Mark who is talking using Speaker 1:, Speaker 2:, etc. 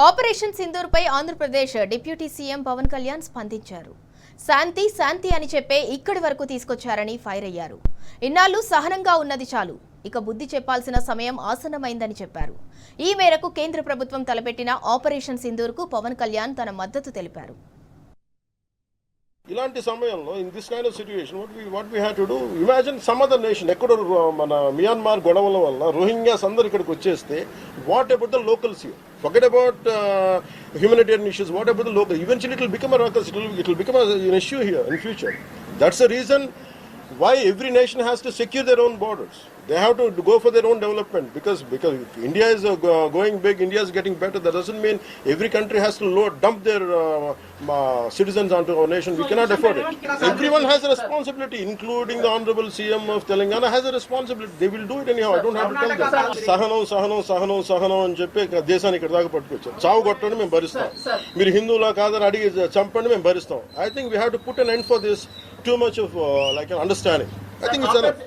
Speaker 1: Operation Sindoor పై Andhra Pradesh deputy CM Pawan Kalyan స్పందించారు. శాంతి శాంతి అని చెప్పే ఇక్కడి వరకు తీసుకొచ్చారని ఫైర్ అయ్యారు. ఇన్నాళ్లు సహనంగా ఉన్నది చాలు, ఇక బుద్ధి చెప్పాల్సిన సమయం ఆసన్నమైందని చెప్పారు. ఈ మేరకు కేంద్ర ప్రభుత్వం తలపెట్టిన ఆపరేషన్ సింధూర్ కు పవన్ కళ్యాణ్ తన మద్దతు తెలిపారు.
Speaker 2: ఇలాంటి సమయంలో in this kind of situation what we have to do, imagine some other nation ఎక్కడో మన మియాన్మార్ గొడవల వల్ల రోహింగ్యాస్ అందరు ఇక్కడికి వచ్చేస్తే what about the locals here, forget about humanitarian issues, what about the local, eventually it will become a ruckus, it will become an issue here in future. That's the reason why every nation has to secure their own borders. They have to go for their own development because India is going big, India is getting better. That doesn't mean every country has to dump their citizens onto our nation. We cannot afford it. Everyone has a responsibility, including the Honorable CM of Telangana has a responsibility. They will do it anyhow. I don't have to tell them. సహనం అని చెప్పి దేశాన్ని ఇక్కడ దాకా పట్టుకొచ్చారు. చావు కొట్టండి మేము భరిస్తాం, మీరు హిందువులా కాదని అడిగి చంపండి మేము భరిస్తాం. I think we have to put an end for this too much of like an understanding. I think it's enough.